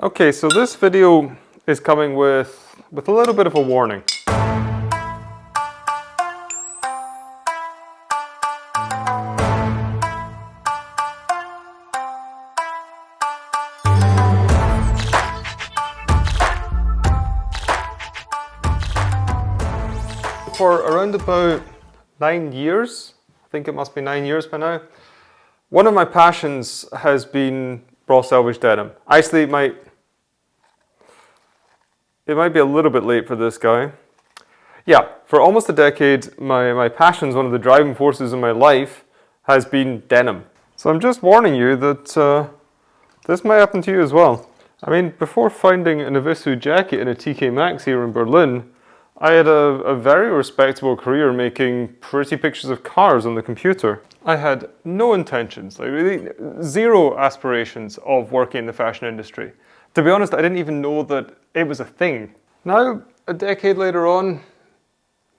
Okay, so this video is coming with a little bit of a warning. For around about 9 years, I think it must be 9 years by now, one of my passions has been raw selvage denim. Actually, it might be a little bit late for this guy. Yeah, for almost a decade, my passions, one of the driving forces in my life, has been denim. So I'm just warning you that this might happen to you as well. I mean, before finding an Avisu jacket in a TK Maxx here in Berlin, I had a very respectable career making pretty pictures of cars on the computer. I had no intentions, like really zero aspirations of working in the fashion industry. To be honest, I didn't even know that it was a thing. Now, a decade later on,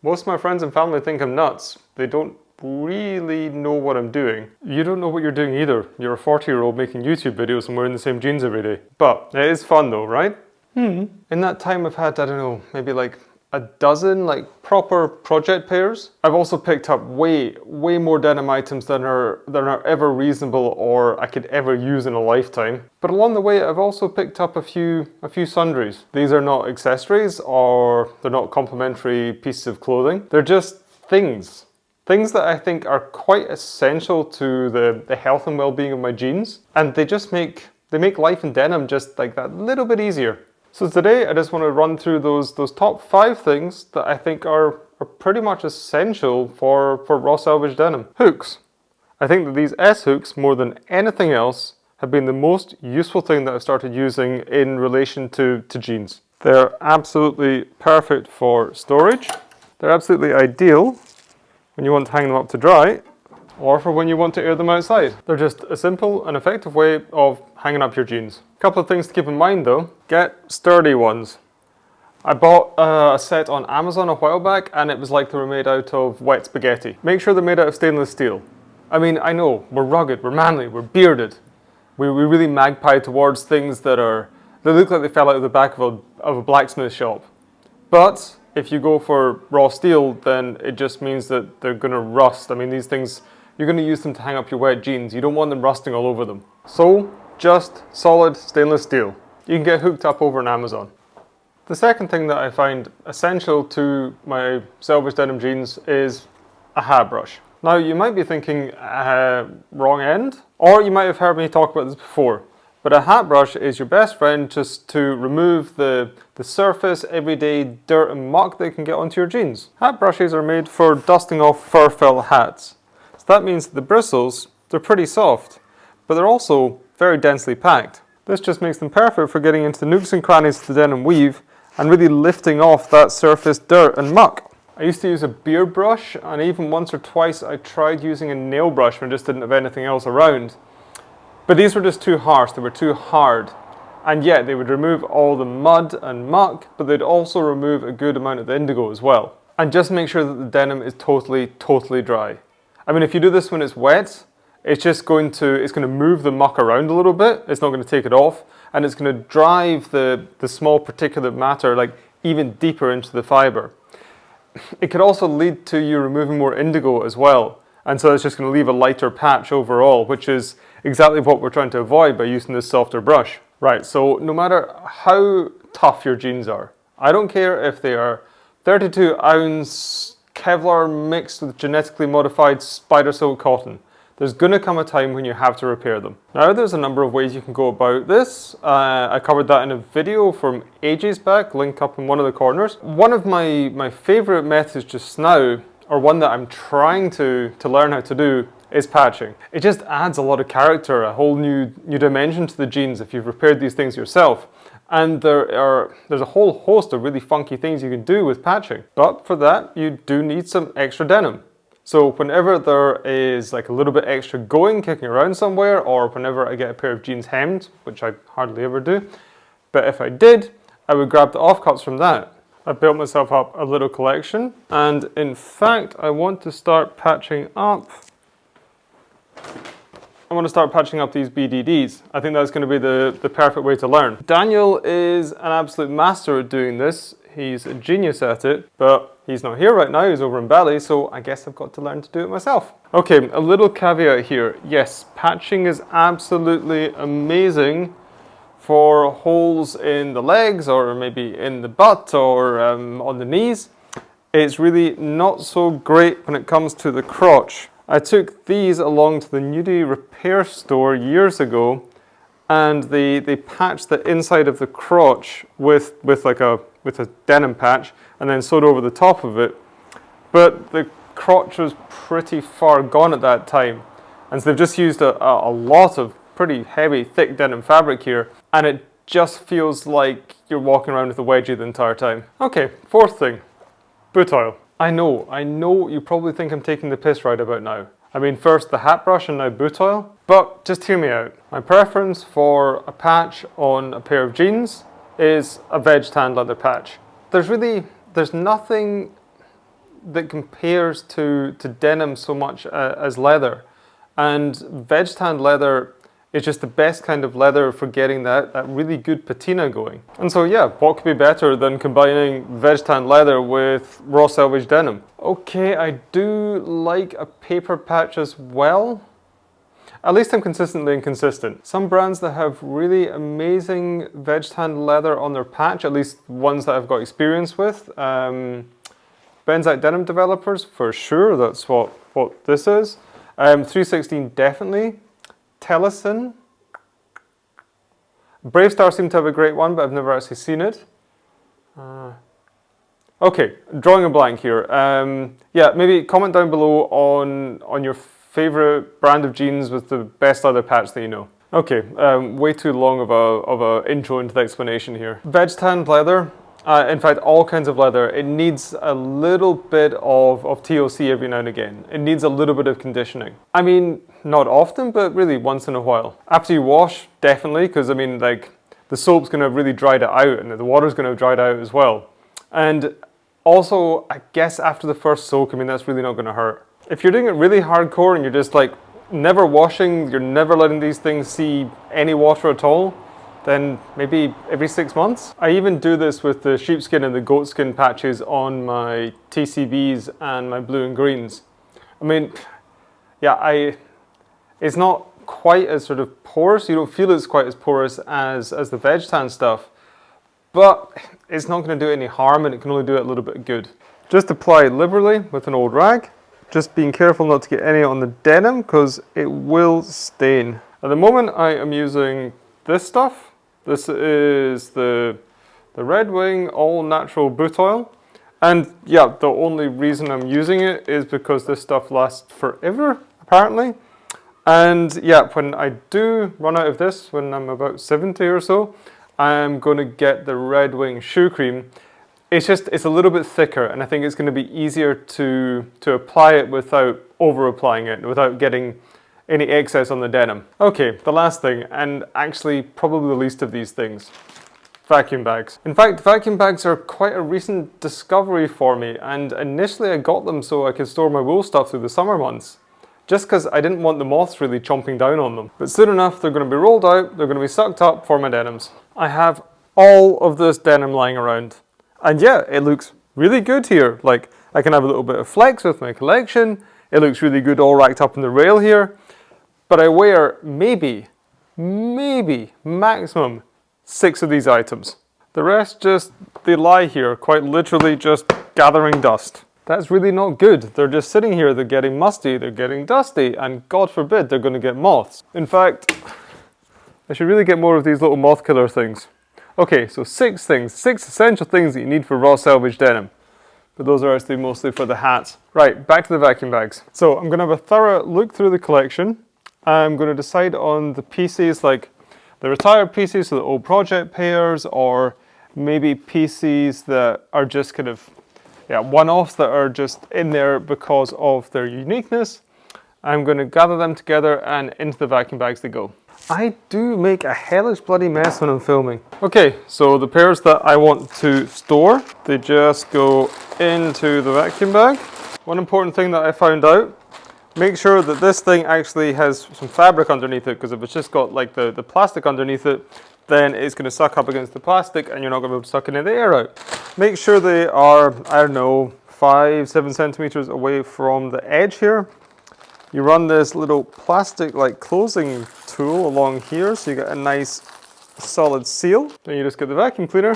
most of my friends and family think I'm nuts. They don't really know what I'm doing. You don't know what you're doing either. You're a 40-year-old making YouTube videos and wearing the same jeans every day. But it is fun though, right? In that time I've had, I don't know, maybe like a dozen proper project pairs. I've also picked up way more denim items than are ever reasonable or I could ever use in a lifetime. But along the way, I've also picked up a few sundries. These are not accessories or they're not complementary pieces of clothing. They're just things. Things that I think are quite essential to the health and well-being of my jeans. And they make life in denim just like that little bit easier. So today I just want to run through those top 5 things that I think are pretty much essential for raw selvage denim. Hooks. I think that these S hooks, more than anything else, have been the most useful thing that I've started using in relation to jeans. They're absolutely perfect for storage. They're absolutely ideal when you want to hang them up to dry, or for when you want to air them outside. They're just a simple and effective way of hanging up your jeans. A couple of things to keep in mind though. Get sturdy ones. I bought a set on Amazon a while back and it was like they were made out of wet spaghetti. Make sure they're made out of stainless steel. I mean, I know, we're rugged, we're manly, we're bearded. We really magpie towards things that look like they fell out of the back of a blacksmith shop. But if you go for raw steel, then it just means that they're gonna rust. I mean, these things, you're going to use them to hang up your wet jeans. You don't want them rusting all over them. So, just solid stainless steel. You can get hooked up over on Amazon. The second thing that I find essential to my selvage denim jeans is a hat brush. Now, you might be thinking, wrong end, or you might have heard me talk about this before. But a hat brush is your best friend just to remove the surface, everyday dirt and muck that can get onto your jeans. Hat brushes are made for dusting off fur felt hats. So that means the bristles, they're pretty soft, but they're also very densely packed. This just makes them perfect for getting into the nooks and crannies of the denim weave and really lifting off that surface dirt and muck. I used to use a beard brush, and even once or twice I tried using a nail brush when I just didn't have anything else around. But these were just too harsh, they were too hard. And yet they would remove all the mud and muck, but they'd also remove a good amount of the indigo as well. And just make sure that the denim is totally dry. I mean, if you do this when it's wet, it's going to move the muck around a little bit. It's not going to take it off, and it's going to drive the small particulate matter even deeper into the fiber. It could also lead to you removing more indigo as well, and so it's just going to leave a lighter patch overall, which is exactly what we're trying to avoid by using this softer brush. Right, so no matter how tough your jeans are, I don't care if they are 32-ounce Kevlar mixed with genetically modified spider silk cotton. There's going to come a time when you have to repair them. Now, there's a number of ways you can go about this. I covered that in a video from ages back, link up in one of the corners. One of my favorite methods just now, or one that I'm trying to learn how to do, is patching. It just adds a lot of character, a whole new dimension to the jeans if you've repaired these things yourself. And there's a whole host of really funky things you can do with patching. But for that, you do need some extra denim. So whenever there is a little bit extra kicking around somewhere, or whenever I get a pair of jeans hemmed, which I hardly ever do, but if I did, I would grab the offcuts from that. I built myself up a little collection, and in fact, I want to start patching up I want to start patching up these BDDs. I think that's going to be the perfect way to learn. Daniel is an absolute master at doing this. He's a genius at it, but he's not here right now. He's over in Bali, so I guess I've got to learn to do it myself. Okay, a little caveat here. Yes, patching is absolutely amazing for holes in the legs or maybe in the butt or on the knees. It's really not so great when it comes to the crotch. I took these along to the nudie repair store years ago, and they patched the inside of the crotch with a denim patch and then sewed over the top of it. But the crotch was pretty far gone at that time, and so they've just used a lot of pretty heavy, thick denim fabric here, and it just feels like you're walking around with a wedgie the entire time. Okay, fourth thing, boot oil. I know you probably think I'm taking the piss right about now. I mean, first the hat brush and now boot oil, but just hear me out. My preference for a patch on a pair of jeans is a veg tanned leather patch. There's nothing that compares to denim so much as leather, and veg tanned leather is just the best kind of leather for getting that really good patina going. And so yeah, what could be better than combining veg tanned leather with raw selvage denim? Okay, I do like a paper patch as well. At least I'm consistently inconsistent. Some brands that have really amazing veg tanned leather on their patch, at least ones that I've got experience with. Benzak denim developers, for sure, that's what this is. 316 definitely. Tellison. Bravestar seem to have a great one, but I've never actually seen it. Okay, drawing a blank here. Yeah, maybe comment down below on your favorite brand of jeans with the best leather patch that you know. Okay, way too long of a intro into the explanation here. Veg tanned leather, in fact all kinds of leather, it needs a little bit of TLC every now and again. It needs a little bit of conditioning. I mean, not often, but really once in a while. After you wash, definitely, because I mean, like, the soap's going to have really dried it out and the water's going to have dried out as well. And also, I guess after the first soak, I mean, that's really not going to hurt. If you're doing it really hardcore and you're just like never washing, you're never letting these things see any water at all, then maybe every 6 months. I even do this with the sheepskin and the goatskin patches on my TCBs and my blue and greens. I mean, yeah, it's not quite as sort of porous. You don't feel it's quite as porous as the veg tan stuff, but it's not going to do any harm, and it can only do it a little bit good. Just apply it liberally with an old rag. Just being careful not to get any on the denim because it will stain. At the moment I am using this stuff. This is the Red Wing all natural boot oil. And yeah, the only reason I'm using it is because this stuff lasts forever, apparently. And yeah, when I do run out of this, when I'm about 70 or so, I'm going to get the Red Wing shoe cream. It's a little bit thicker, and I think it's going to be easier to apply it without over applying it, without getting any excess on the denim. Okay, the last thing, and actually probably the least of these things, vacuum bags. In fact, vacuum bags are quite a recent discovery for me, and initially I got them so I could store my wool stuff through the summer months, just because I didn't want the moths really chomping down on them. But soon enough, they're going to be rolled out, they're going to be sucked up for my denims. I have all of this denim lying around. And yeah, it looks really good here. Like, I can have a little bit of flex with my collection. It looks really good all racked up in the rail here. But I wear maybe maximum 6 of these items. The rest they lie here, quite literally just gathering dust. That's really not good. They're just sitting here, they're getting musty, they're getting dusty, and God forbid they're going to get moths. In fact, I should really get more of these little moth killer things. Okay, so 6 things, 6 essential things that you need for raw selvage denim. But those are actually mostly for the hats. Right, back to the vacuum bags. So I'm going to have a thorough look through the collection. I'm going to decide on the pieces, like the retired pieces, so the old project pairs, or maybe pieces that are just kind of, yeah, one-offs that are just in there because of their uniqueness. I'm going to gather them together and into the vacuum bags they go. I do make a hellish bloody mess when I'm filming. Okay, so the pairs that I want to store, they just go into the vacuum bag. One important thing that I found out, Make sure that this thing actually has some fabric underneath it, because if it's just got like the plastic underneath it, then it's going to suck up against the plastic and you're not going to be able to suck any of the air out. Make sure they are, I don't know, 5-7 centimeters away from the edge here. You run this little plastic like closing tool along here so you get a nice solid seal. Then you just get the vacuum cleaner.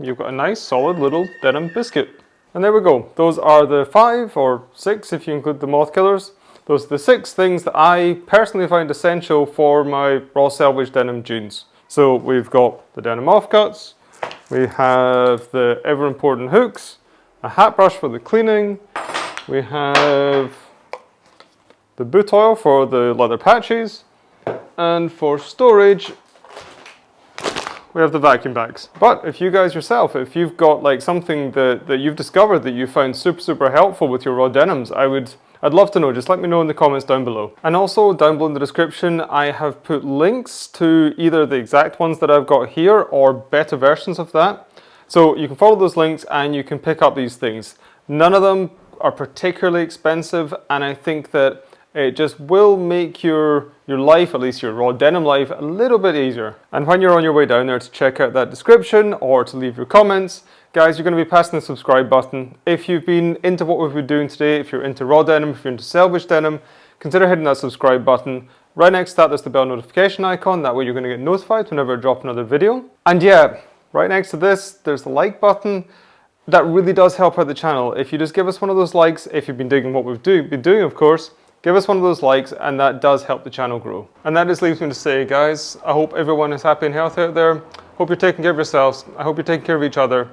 You've got a nice solid little denim biscuit. And there we go. Those are the 5 or 6 if you include the moth killers. Those are the 6 things that I personally find essential for my raw selvage denim jeans. So we've got the denim offcuts, we have the ever important hooks, a hat brush for the cleaning, we have the boot oil for the leather patches, and for storage we have the vacuum bags. But if you guys yourself, if you've got like something that you've discovered that you found super helpful with your raw denims, I'd love to know. Just let me know in the comments down below. And also down below in the description, I have put links to either the exact ones that I've got here or better versions of that. So you can follow those links and you can pick up these things. None of them are particularly expensive, and I think that it just will make your life, at least your raw denim life, a little bit easier. And when you're on your way down there to check out that description or to leave your comments, guys, you're going to be passing the subscribe button. If you've been into what we've been doing today, if you're into raw denim, if you're into selvage denim, consider hitting that subscribe button. Right next to that, there's the bell notification icon. That way you're going to get notified whenever I drop another video. And yeah, right next to this, there's the like button. That really does help out the channel. If you just give us one of those likes, if you've been digging what we've been doing, of course, give us one of those likes and that does help the channel grow. And that just leaves me to say, guys, I hope everyone is happy and healthy out there. Hope you're taking care of yourselves. I hope you're taking care of each other.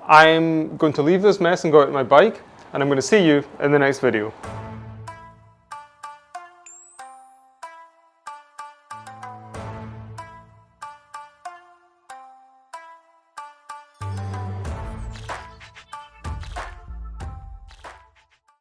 I'm going to leave this mess and go out on my bike, and I'm going to see you in the next video.